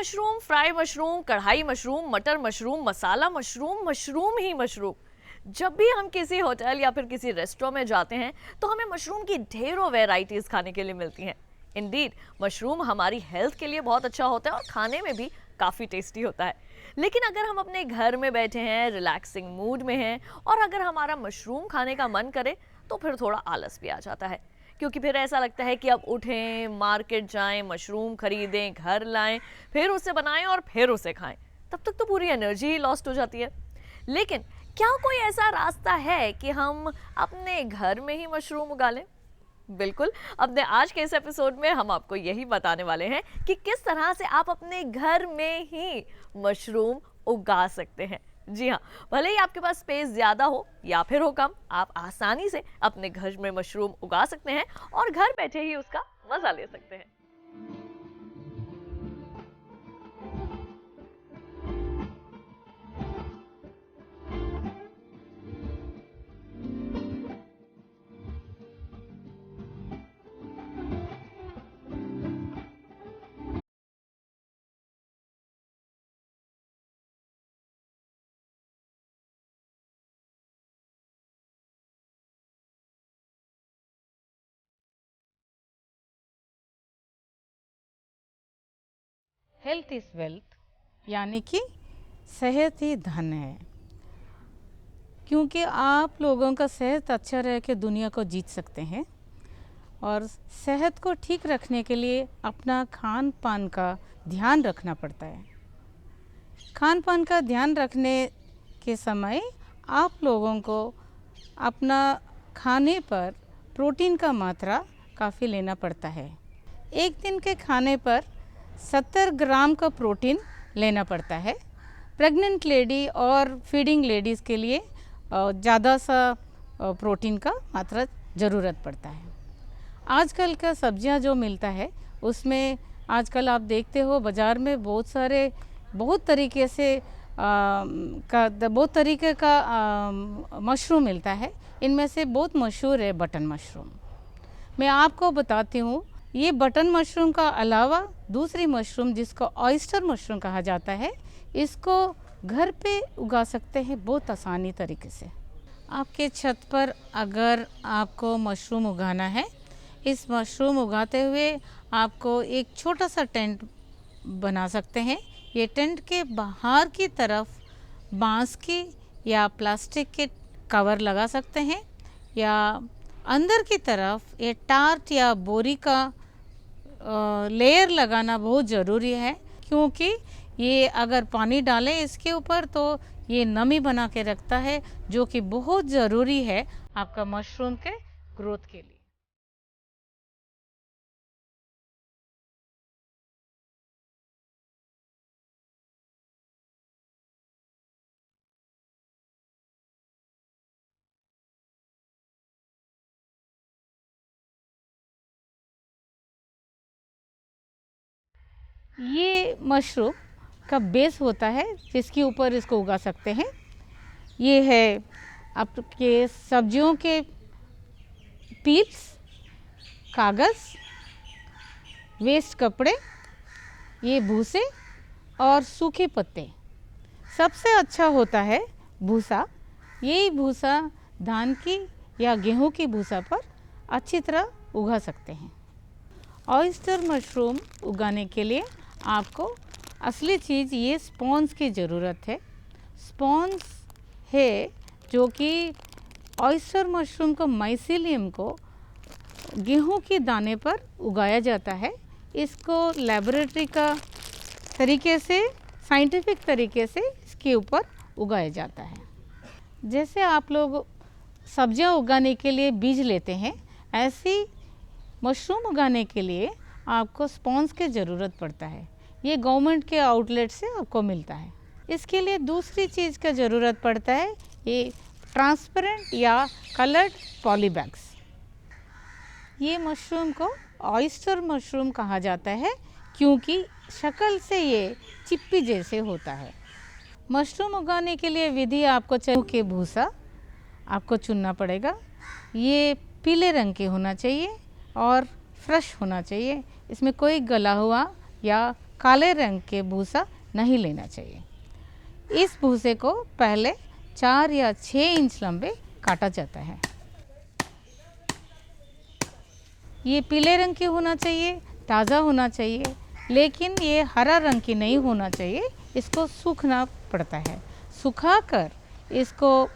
Mushroom, fry mushroom, कढ़ाई mushroom, मटर mushroom, मसाला mushroom, mushroom ही mushroom. जब भी हम किसी होटल या फिर किसी रेस्टोरेंट में जाते हैं तो हमें मशरूम की ढेरों वैरायटीज खाने के लिए मिलती हैं। इंडीड मशरूम हमारी हेल्थ के लिए बहुत अच्छा होता है और खाने में भी काफ़ी टेस्टी होता है। लेकिन अगर हम अपने घर में बैठे हैं, रिलैक्सिंग मूड में हैं और अगर हमारा मशरूम खाने का मन करे तो फिर थोड़ा आलस भी आ जाता है, क्योंकि फिर ऐसा लगता है कि अब उठें, मार्केट जाएं, मशरूम खरीदें, घर लाएं, फिर उसे बनाएं और फिर उसे खाएं। तब तक तो पूरी एनर्जी ही लॉस्ट हो जाती है। लेकिन क्या कोई ऐसा रास्ता है कि हम अपने घर में ही मशरूम उगा लें? बिल्कुल। अपने आज के इस एपिसोड में हम आपको यही बताने वाले हैं कि किस तरह से आप अपने घर में ही मशरूम उगा सकते हैं। जी हाँ, भले ही आपके पास स्पेस ज़्यादा हो या फिर हो कम, आप आसानी से अपने घर में मशरूम उगा सकते हैं और घर बैठे ही उसका मज़ा ले सकते हैं। हेल्थ इज़ वेल्थ, यानी कि सेहत ही धन है। क्योंकि आप लोगों का सेहत अच्छा रह के दुनिया को जीत सकते हैं। और सेहत को ठीक रखने के लिए अपना खान पान का ध्यान रखना पड़ता है। खान पान का ध्यान रखने के समय आप लोगों को अपना खाने पर प्रोटीन का मात्रा काफ़ी लेना पड़ता है। एक दिन के खाने पर 70 ग्राम का प्रोटीन लेना पड़ता है। प्रेग्नेंट लेडी और फीडिंग लेडीज़ के लिए ज़्यादा सा प्रोटीन का मात्रा ज़रूरत पड़ता है। आजकल का सब्जियां जो मिलता है उसमें आजकल आप देखते हो बाज़ार में बहुत तरीके का मशरूम मिलता है। इनमें से बहुत मशहूर है बटन मशरूम। मैं आपको बताती हूँ, ये बटन मशरूम का अलावा दूसरी मशरूम जिसको ऑयस्टर मशरूम कहा जाता है, इसको घर पे उगा सकते हैं बहुत आसानी तरीके से। आपके छत पर अगर आपको मशरूम उगाना है, इस मशरूम उगाते हुए आपको एक छोटा सा टेंट बना सकते हैं। ये टेंट के बाहर की तरफ बांस की या प्लास्टिक के कवर लगा सकते हैं, या अंदर की तरफ ये टार्ट या बोरी का लेयर लगाना बहुत ज़रूरी है। क्योंकि ये अगर पानी डालें इसके ऊपर तो ये नमी बना के रखता है, जो कि बहुत ज़रूरी है आपका मशरूम के ग्रोथ के लिए। ये मशरूम का बेस होता है जिसके ऊपर इसको उगा सकते हैं। ये है आपके सब्जियों के पील्स, कागज़, वेस्ट कपड़े, ये भूसे और सूखे पत्ते। सबसे अच्छा होता है भूसा। यही भूसा धान की या गेहूं की भूसा पर अच्छी तरह उगा सकते हैं। ऑयस्टर मशरूम उगाने के लिए आपको असली चीज़ ये स्पॉन्ज की ज़रूरत है। स्पॉन्ज है जो कि ऑयस्टर मशरूम को माइसीलियम को गेहूं के दाने पर उगाया जाता है। इसको लेबोरेटरी का तरीके से, साइंटिफिक तरीके से इसके ऊपर उगाया जाता है। जैसे आप लोग सब्जियां उगाने के लिए बीज लेते हैं, ऐसी मशरूम उगाने के लिए आपको स्पॉन्ज की ज़रूरत पड़ता है। ये गवर्नमेंट के आउटलेट से आपको मिलता है। इसके लिए दूसरी चीज़ का ज़रूरत पड़ता है, ये ट्रांसपेरेंट या कलर्ड पॉलीबैग्स। ये मशरूम को ऑयस्टर मशरूम कहा जाता है क्योंकि शक्ल से ये चिप्पी जैसे होता है। मशरूम उगाने के लिए विधि आपको के भूसा आपको चुनना पड़ेगा। ये पीले रंग के होना चाहिए और फ्रेश होना चाहिए। इसमें कोई गला हुआ या काले रंग के भूसा नहीं लेना चाहिए। इस भूसे को पहले 4 या 6 इंच लंबे काटा जाता है। ये पीले रंग की होना चाहिए, ताज़ा होना चाहिए, लेकिन ये हरा रंग की नहीं होना चाहिए। इसको सूखना पड़ता है। सुखाकर इसको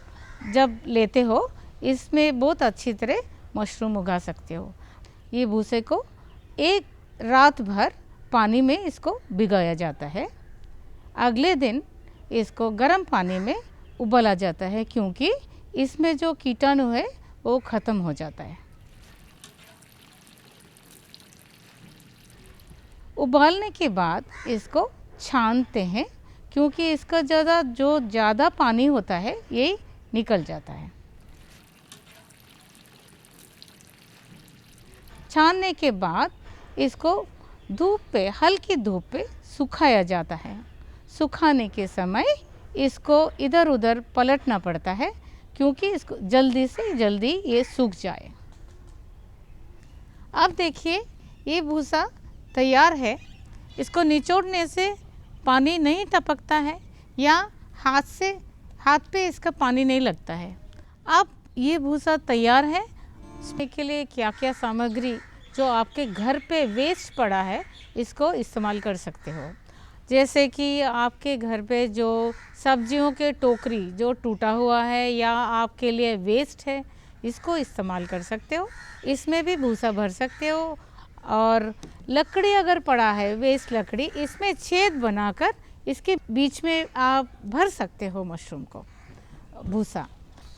जब लेते हो, इसमें बहुत अच्छी तरह मशरूम उगा सकते हो। ये भूसे को एक रात भर पानी में इसको भिगोया जाता है। अगले दिन इसको गर्म पानी में उबाला जाता है, क्योंकि इसमें जो कीटाणु है वो ख़त्म हो जाता है। उबालने के बाद इसको छानते हैं, क्योंकि इसका ज़्यादा पानी होता है ये निकल जाता है। छानने के बाद इसको हल्की धूप पे सुखाया जाता है। सुखाने के समय इसको इधर उधर पलटना पड़ता है, क्योंकि इसको जल्दी से जल्दी ये सूख जाए। अब देखिए ये भूसा तैयार है। इसको निचोड़ने से पानी नहीं टपकता है या हाथ पे इसका पानी नहीं लगता है। अब ये भूसा तैयार है। इसके लिए क्या क्या सामग्री जो आपके घर पे वेस्ट पड़ा है इसको इस्तेमाल कर सकते हो। जैसे कि आपके घर पे जो सब्जियों के टोकरी जो टूटा हुआ है या आपके लिए वेस्ट है, इसको इस्तेमाल कर सकते हो। इसमें भी भूसा भर सकते हो। और लकड़ी अगर पड़ा है, वेस्ट लकड़ी, इसमें छेद बनाकर इसके बीच में आप भर सकते हो मशरूम को, भूसा।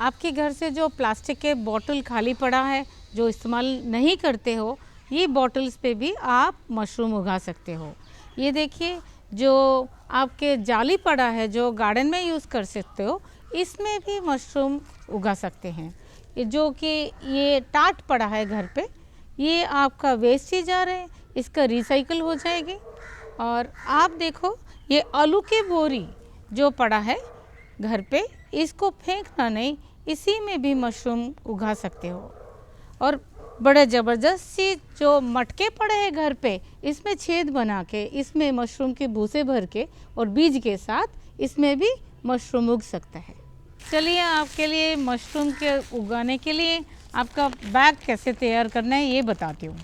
आपके घर से जो प्लास्टिक के बोतल खाली पड़ा है जो इस्तेमाल नहीं करते हो, ये बॉटल्स पे भी आप मशरूम उगा सकते हो। ये देखिए जो आपके जाली पड़ा है जो गार्डन में यूज़ कर सकते हो, इसमें भी मशरूम उगा सकते हैं। जो कि ये टाट पड़ा है घर पे, ये आपका वेस्ट ही जा रहा है, इसका रिसाइकल हो जाएगी। और आप देखो ये आलू की बोरी जो पड़ा है घर पे, इसको फेंकना नहीं, इसी में भी मशरूम उगा सकते हो। और बड़े ज़बरदस्त सी जो मटके पड़े हैं घर पे, इसमें छेद बना के इसमें मशरूम के भूसे भर के और बीज के साथ इसमें भी मशरूम उग सकता है। चलिए आपके लिए मशरूम के उगाने के लिए आपका बैग कैसे तैयार करना है ये बताती हूँ।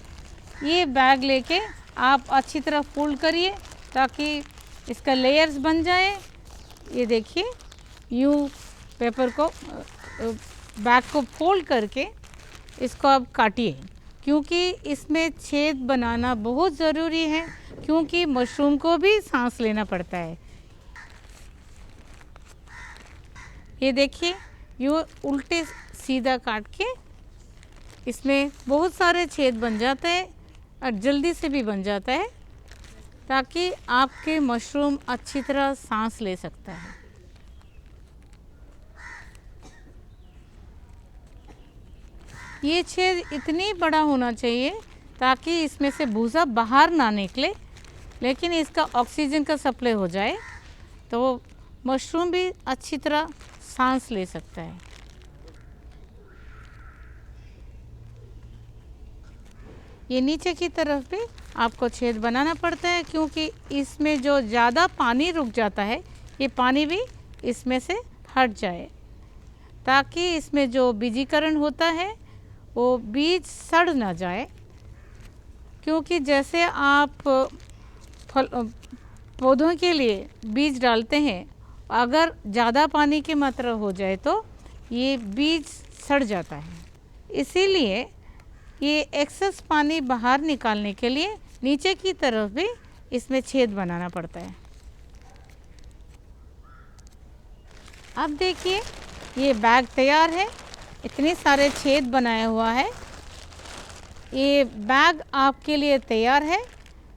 ये बैग लेके आप अच्छी तरह फोल्ड करिए ताकि इसका लेयर्स बन जाए। ये देखिए यूँ पेपर को बैग को फोल्ड करके इसको आप काटिए, क्योंकि इसमें छेद बनाना बहुत ज़रूरी है, क्योंकि मशरूम को भी सांस लेना पड़ता है। ये देखिए यूँ उल्टे सीधा काट के इसमें बहुत सारे छेद बन जाते हैं और जल्दी से भी बन जाता है, ताकि आपके मशरूम अच्छी तरह सांस ले सकता है। ये छेद इतनी बड़ा होना चाहिए ताकि इसमें से भूसा बाहर ना निकले, लेकिन इसका ऑक्सीजन का सप्लाई हो जाए तो मशरूम भी अच्छी तरह सांस ले सकता है। ये नीचे की तरफ भी आपको छेद बनाना पड़ता है, क्योंकि इसमें जो ज़्यादा पानी रुक जाता है, ये पानी भी इसमें से हट जाए, ताकि इसमें जो बीजीकरण होता है वो बीज सड़ ना जाए। क्योंकि जैसे आप पौधों के लिए बीज डालते हैं, अगर ज़्यादा पानी की मात्रा हो जाए तो ये बीज सड़ जाता है। इसीलिए ये एक्सेस पानी बाहर निकालने के लिए नीचे की तरफ भी इसमें छेद बनाना पड़ता है। अब देखिए ये बैग तैयार है, इतने सारे छेद बनाया हुआ है। ये बैग आपके लिए तैयार है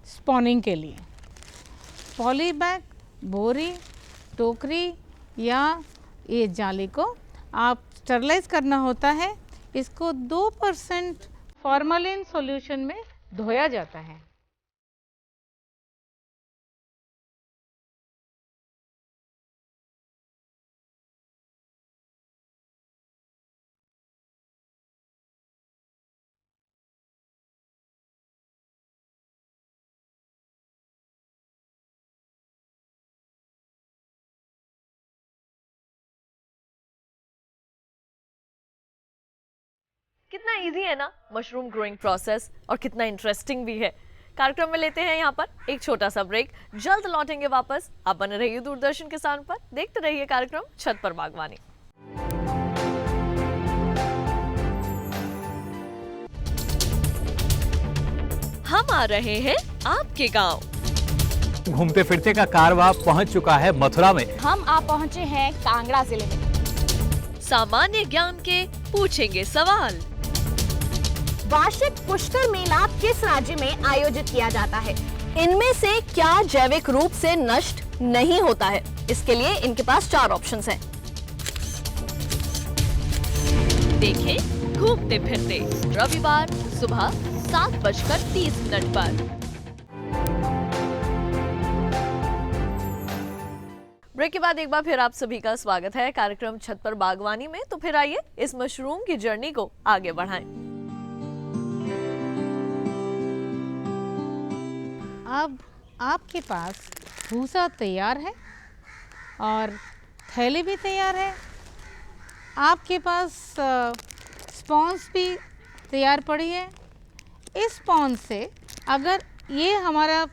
स्पॉनिंग के लिए। पॉली बैग, बोरी, टोकरी या ये जाली को आप स्टरलाइज करना होता है। इसको 2% फॉर्मलिन सॉल्यूशन में धोया जाता है। कितना इजी है ना मशरूम ग्रोइंग प्रोसेस, और कितना इंटरेस्टिंग भी है। कार्यक्रम में लेते हैं यहाँ पर एक छोटा सा ब्रेक, जल्द लौटेंगे वापस। आप बने रहिए दूरदर्शन किसान पर, देखते रहिए कार्यक्रम छत पर बागवानी। हम आ रहे हैं आपके गांव। घूमते फिरते का कारवां पहुंच चुका है मथुरा में। हम आप पहुंचे हैं कांगड़ा जिले में। सामान्य ज्ञान के पूछेंगे सवाल। वार्षिक पुष्कर मेला किस राज्य में आयोजित किया जाता है? इनमें से क्या जैविक रूप से नष्ट नहीं होता है? इसके लिए इनके पास 4 ऑप्शंस हैं। देखें घूमते फिरते, रविवार सुबह 7:30 पर। ब्रेक के बाद एक बार फिर आप सभी का स्वागत है कार्यक्रम छत पर बागवानी में। तो फिर आइए इस मशरूम की जर्नी को आगे बढ़ाएं। अब आपके पास भूसा तैयार है और थैली भी तैयार है। आपके पास स्पॉन्ज भी तैयार पड़ी है। इस स्पॉन्ज से अगर ये हमारा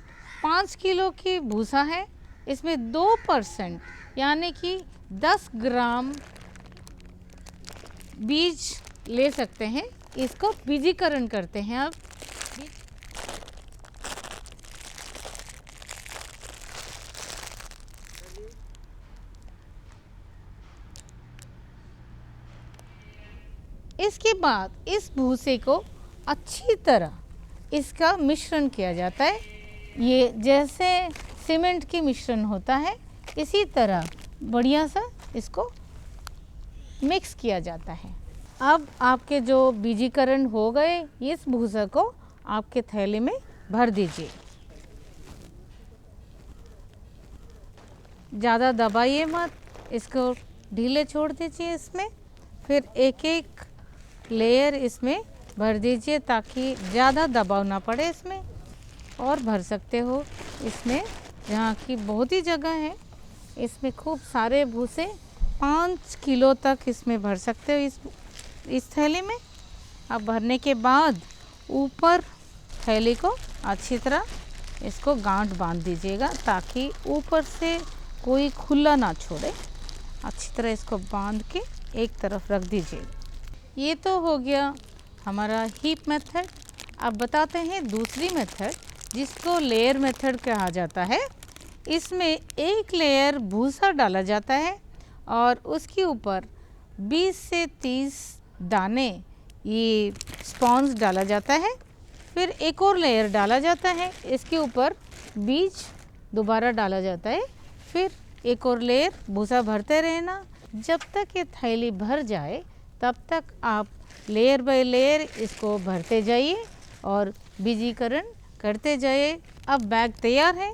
5 किलो की भूसा है, इसमें 2% यानी कि 10 ग्राम बीज ले सकते हैं। इसको बीजीकरण करते हैं। अब इसके बाद इस भूसे को अच्छी तरह इसका मिश्रण किया जाता है। ये जैसे सीमेंट की मिश्रण होता है, इसी तरह बढ़िया सा इसको मिक्स किया जाता है। अब आपके जो बीजीकरण हो गए, इस भूसा को आपके थैले में भर दीजिए। ज़्यादा दबाइए मत, इसको ढीले छोड़ दीजिए। इसमें फिर एक एक लेयर इसमें भर दीजिए ताकि ज़्यादा दबाव ना पड़े इसमें। और भर सकते हो इसमें, जहाँ की बहुत ही जगह है, इसमें खूब सारे भूसे 5 किलो तक इसमें भर सकते हो इस थैली में। अब भरने के बाद ऊपर थैली को अच्छी तरह इसको गांठ बांध दीजिएगा ताकि ऊपर से कोई खुला ना छोड़े। अच्छी तरह इसको बांध के एक तरफ रख दीजिए। ये तो हो गया हमारा हीप मेथड। अब बताते हैं दूसरी मेथड, जिसको लेयर मेथड कहा जाता है। इसमें एक लेयर भूसा डाला जाता है और उसके ऊपर 20 से 30 दाने ये स्पॉन्ज डाला जाता है। फिर एक और लेयर डाला जाता है, इसके ऊपर बीज दोबारा डाला जाता है। फिर एक और लेयर भूसा भरते रहना जब तक ये थैली भर जाए, तब तक आप लेयर बाय लेयर इसको भरते जाइए और बीजीकरण करते जाइए। अब बैग तैयार है।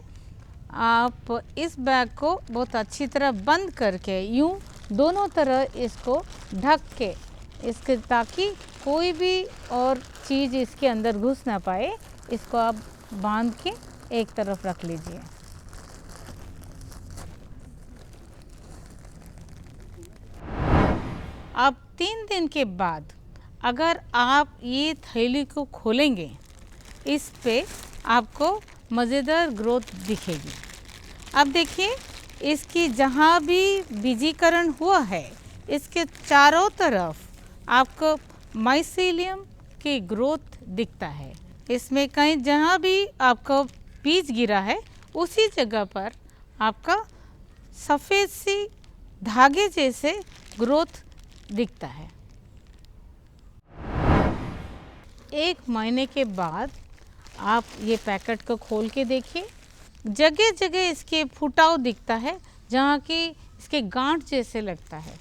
आप इस बैग को बहुत अच्छी तरह बंद करके यूँ दोनों तरह इसको ढक के इसके, ताकि कोई भी और चीज़ इसके अंदर घुस ना पाए, इसको आप बांध के एक तरफ रख लीजिए। अब 3 दिन के बाद अगर आप ये थैली को खोलेंगे, इस पे आपको मज़ेदार ग्रोथ दिखेगी। अब देखिए, इसकी जहाँ भी बीजीकरण हुआ है, इसके चारों तरफ आपको माइसीलियम की ग्रोथ दिखता है। इसमें कहीं जहाँ भी आपको बीज गिरा है, उसी जगह पर आपका सफ़ेद सी धागे जैसे ग्रोथ दिखता है। 1 महीने के बाद आप ये पैकेट को खोल के देखिए, जगह जगह इसके फुटाव दिखता है, जहाँ की इसके गांठ जैसे लगता है।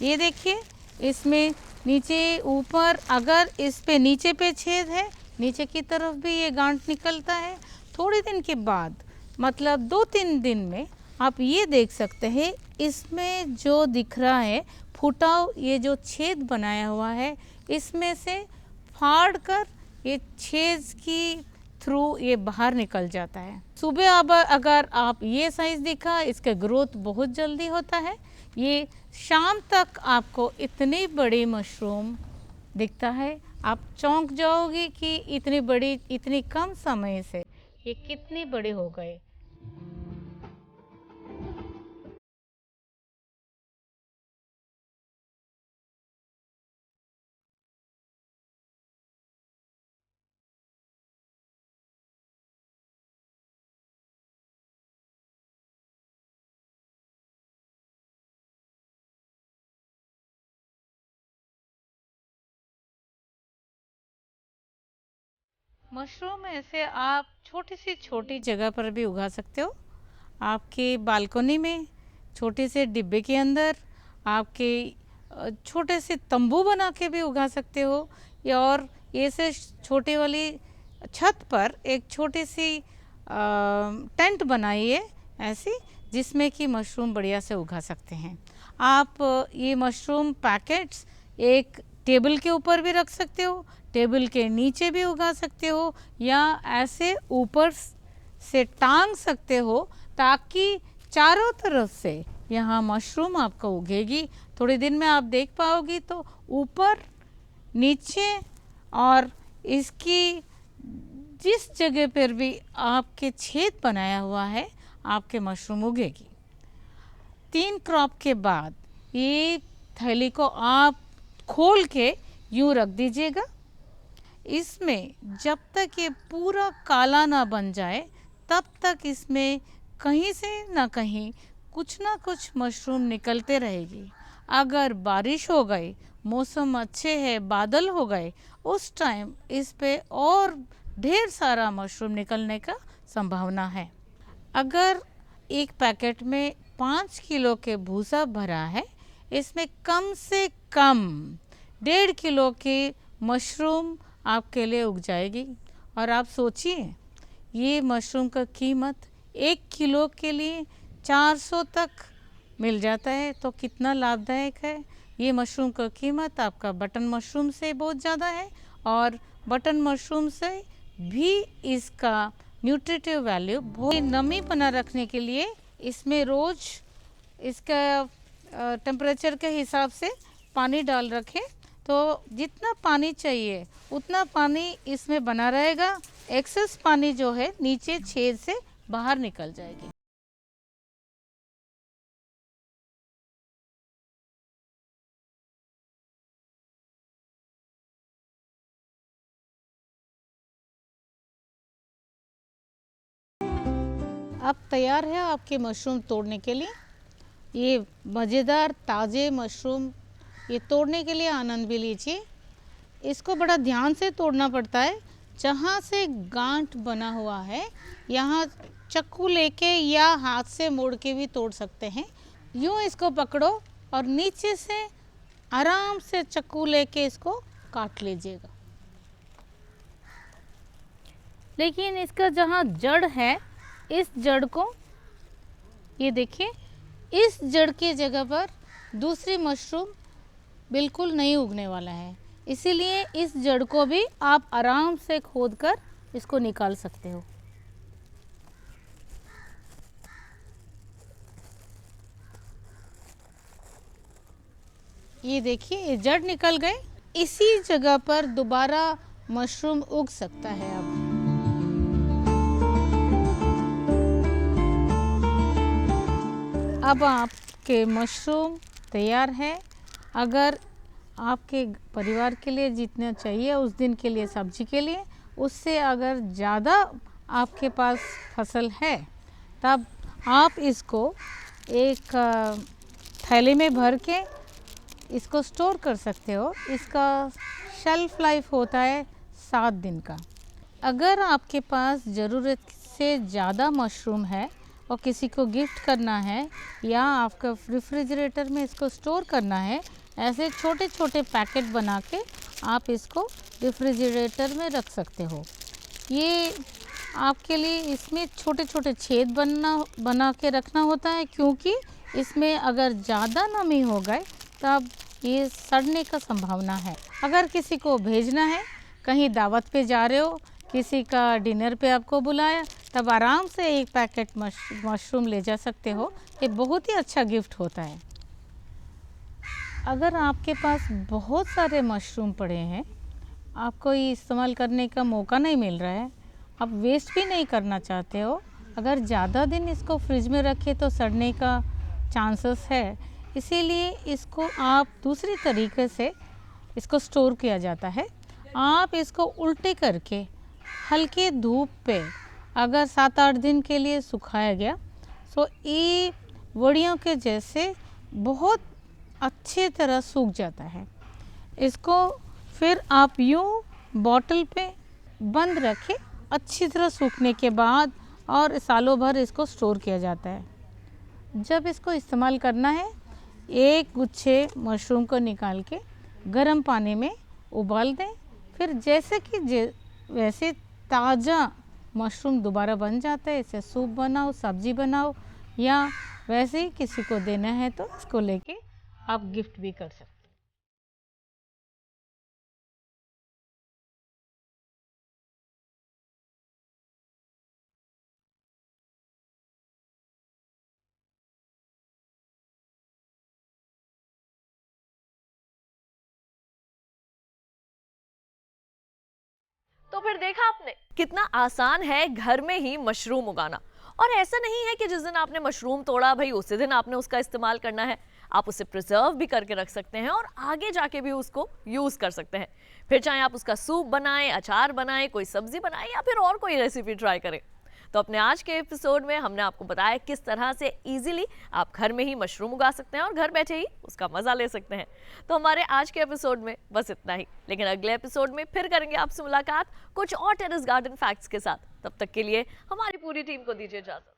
ये देखिए, इसमें नीचे ऊपर अगर इस पे नीचे पे छेद है, नीचे की तरफ भी ये गांठ निकलता है। थोड़े दिन के बाद, मतलब 2-3 दिन में आप ये देख सकते हैं, इसमें जो दिख रहा है फुटाव, ये जो छेद बनाया हुआ है, इसमें से फाड़ कर ये छेद की थ्रू ये बाहर निकल जाता है। सुबह अब अगर आप ये साइज़ दिखा, इसका ग्रोथ बहुत जल्दी होता है। ये शाम तक आपको इतनी बड़ी मशरूम दिखता है, आप चौंक जाओगे कि इतनी बड़ी, इतनी कम समय से ये कितने बड़े हो गए। मशरूम ऐसे आप छोटी सी छोटी जगह पर भी उगा सकते हो। आपके बालकनी में, छोटे से डिब्बे के अंदर, आपके छोटे से तंबू बना के भी उगा सकते हो, या और ऐसे छोटे वाली छत पर एक छोटी सी टेंट बनाइए ऐसी, जिसमें कि मशरूम बढ़िया से उगा सकते हैं। आप ये मशरूम पैकेट्स एक टेबल के ऊपर भी रख सकते हो, टेबल के नीचे भी उगा सकते हो, या ऐसे ऊपर से टांग सकते हो ताकि चारों तरफ से यहाँ मशरूम आपको उगेगी। थोड़े दिन में आप देख पाओगी तो ऊपर, नीचे और इसकी जिस जगह पर भी आपके छेद बनाया हुआ है, आपके मशरूम उगेगी। 3 क्रॉप के बाद ये थैली को आप खोल के यूँ रख दीजिएगा। इसमें जब तक ये पूरा काला ना बन जाए तब तक इसमें कहीं से ना कहीं कुछ ना कुछ मशरूम निकलते रहेगी। अगर बारिश हो गई, मौसम अच्छे है, बादल हो गए, उस टाइम इस पे और ढेर सारा मशरूम निकलने का संभावना है। अगर एक पैकेट में 5 किलो के भूसा भरा है, इसमें कम से कम 1.5 किलो की मशरूम आपके लिए उग जाएगी। और आप सोचिए, ये मशरूम का कीमत 1 किलो के लिए 400 तक मिल जाता है, तो कितना लाभदायक है। ये मशरूम का कीमत आपका बटन मशरूम से बहुत ज़्यादा है, और बटन मशरूम से भी इसका न्यूट्रिटिव वैल्यू बहुत। नमी बना रखने के लिए इसमें रोज़ इसका टेम्परेचर के हिसाब से पानी डाल रखें, तो जितना पानी चाहिए उतना पानी इसमें बना रहेगा। एक्सेस पानी जो है नीचे छेद से बाहर निकल जाएगी। अब तैयार है आपके मशरूम तोड़ने के लिए। ये मज़ेदार ताज़े मशरूम ये तोड़ने के लिए आनंद भी लीजिए। इसको बड़ा ध्यान से तोड़ना पड़ता है। जहाँ से गांठ बना हुआ है, यहाँ चाकू लेके या हाथ से मोड़ के भी तोड़ सकते हैं। यूँ इसको पकड़ो और नीचे से आराम से चाकू लेके इसको काट लीजिएगा। लेकिन इसका जहाँ जड़ है, इस जड़ को ये देखिए, इस जड़ की जगह पर दूसरी मशरूम बिल्कुल नहीं उगने वाला है, इसीलिए इस जड़ को भी आप आराम से खोदकर इसको निकाल सकते हो। ये देखिए, ये जड़ निकल गए। इसी जगह पर दोबारा मशरूम उग सकता है। अब आपके मशरूम तैयार है। अगर आपके परिवार के लिए जितना चाहिए उस दिन के लिए, सब्जी के लिए, उससे अगर ज़्यादा आपके पास फसल है, तब आप इसको एक थैली में भर के इसको स्टोर कर सकते हो। इसका शेल्फ लाइफ होता है 7 दिन का। अगर आपके पास ज़रूरत से ज़्यादा मशरूम है और किसी को गिफ्ट करना है, या आपका रेफ्रिजरेटर में इसको स्टोर करना है, ऐसे छोटे छोटे पैकेट बना के आप इसको रेफ्रिजरेटर में रख सकते हो। ये आपके लिए इसमें छोटे छोटे छेद बना के रखना होता है, क्योंकि इसमें अगर ज़्यादा नमी हो गए तब ये सड़ने का संभावना है। अगर किसी को भेजना है, कहीं दावत पे जा रहे हो, किसी का डिनर पे आपको बुलाया, तब आराम से एक पैकेट मशरूम ले जा सकते हो। ये बहुत ही अच्छा गिफ्ट होता है। अगर आपके पास बहुत सारे मशरूम पड़े हैं, आपको ये इस्तेमाल करने का मौका नहीं मिल रहा है, आप वेस्ट भी नहीं करना चाहते हो, अगर ज़्यादा दिन इसको फ्रिज में रखें तो सड़ने का चांसेस है, इसीलिए इसको आप दूसरी तरीके से इसको स्टोर किया जाता है। आप इसको उल्टे करके हल्के धूप पे अगर 7-8 दिन के लिए सुखाया गया तो ये वड़ियों के जैसे बहुत अच्छी तरह सूख जाता है। इसको फिर आप यूँ बॉटल पे बंद रखें, अच्छी तरह सूखने के बाद, और सालों भर इसको स्टोर किया जाता है। जब इसको इस्तेमाल करना है, एक गुच्छे मशरूम को निकाल के गर्म पानी में उबाल दें, फिर जैसे कि वैसे ताज़ा मशरूम दोबारा बन जाता है। इसे सूप बनाओ, सब्जी बनाओ, या वैसे ही किसी को देना है तो इसको लेके आप गिफ्ट भी कर सकते हैं। तो फिर देखा आपने कितना आसान है घर में ही मशरूम उगाना। और ऐसा नहीं है कि जिस दिन आपने मशरूम तोड़ा भाई उसी दिन आपने उसका इस्तेमाल करना है। आप उसे प्रिजर्व भी करके रख सकते हैं और आगे जाके भी उसको यूज कर सकते हैं। फिर चाहे आप उसका सूप बनाएं, अचार बनाएं, कोई सब्जी बनाएं या फिर और कोई रेसिपी ट्राई करें। तो अपने आज के एपिसोड में हमने आपको बताया किस तरह से इजीली आप घर में ही मशरूम उगा सकते हैं और घर बैठे ही उसका मजा ले सकते हैं। तो हमारे आज के एपिसोड में बस इतना ही, लेकिन अगले एपिसोड में फिर करेंगे आपसे मुलाकात कुछ और टेरेस गार्डन फैक्ट्स के साथ। तब तक के लिए हमारी पूरी टीम को दीजिए इजाजत।